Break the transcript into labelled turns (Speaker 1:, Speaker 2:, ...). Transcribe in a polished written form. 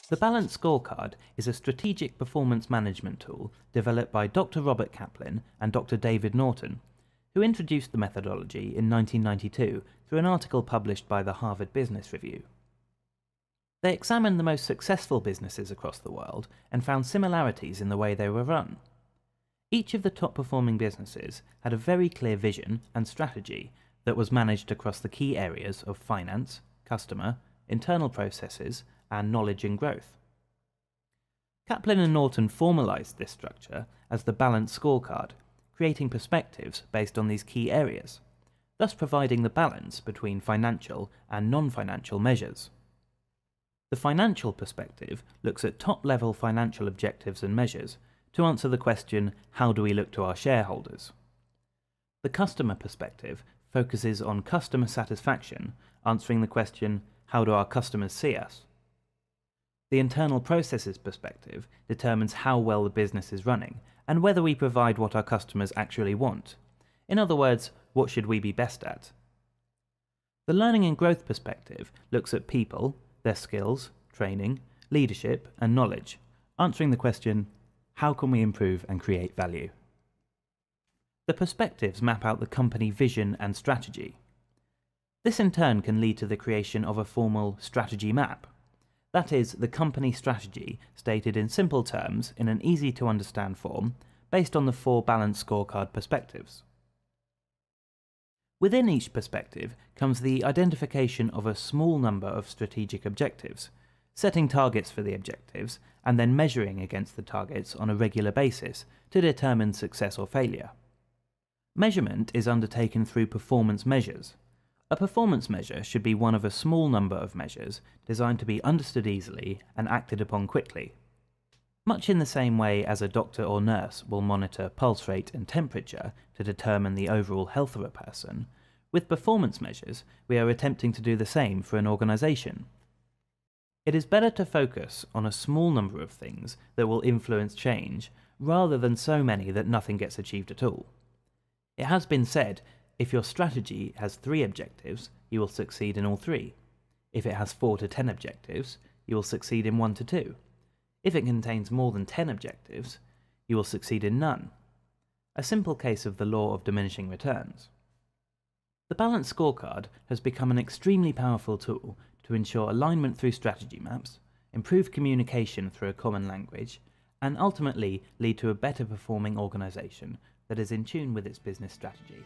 Speaker 1: The Balanced Scorecard is a strategic performance management tool developed by Dr. Robert Kaplan and Dr. David Norton, who introduced the methodology in 1992 through an article published by the Harvard Business Review. They examined the most successful businesses across the world and found similarities in the way they were run. Each of the top-performing businesses had a very clear vision and strategy that was managed across the key areas of finance, customer, internal processes, and knowledge and growth. Kaplan and Norton formalized this structure as the Balanced Scorecard, creating perspectives based on these key areas, thus providing the balance between financial and non-financial measures. The financial perspective looks at top-level financial objectives and measures to answer the question, how do we look to our shareholders? The customer perspective focuses on customer satisfaction, answering the question, how do our customers see us? The internal processes perspective determines how well the business is running and whether we provide what our customers actually want. In other words, what should we be best at? The learning and growth perspective looks at people, their skills, training, leadership, and knowledge, answering the question, how can we improve and create value? The perspectives map out the company vision and strategy. This in turn can lead to the creation of a formal strategy map. That is, the company strategy stated in simple terms in an easy-to-understand form based on the 4 Balanced Scorecard perspectives. Within each perspective comes the identification of a small number of strategic objectives, setting targets for the objectives, and then measuring against the targets on a regular basis to determine success or failure. Measurement is undertaken through performance measures. A performance measure should be one of a small number of measures designed to be understood easily and acted upon quickly. Much in the same way as a doctor or nurse will monitor pulse rate and temperature to determine the overall health of a person, with performance measures we are attempting to do the same for an organization. It is better to focus on a small number of things that will influence change rather than so many that nothing gets achieved at all. It has been said, if your strategy has 3 objectives, you will succeed in all 3. If it has 4 to 10 objectives, you will succeed in 1 to 2. If it contains more than 10 objectives, you will succeed in none. A simple case of the law of diminishing returns. The Balanced Scorecard has become an extremely powerful tool to ensure alignment through strategy maps, improve communication through a common language, and ultimately lead to a better performing organization that is in tune with its business strategy.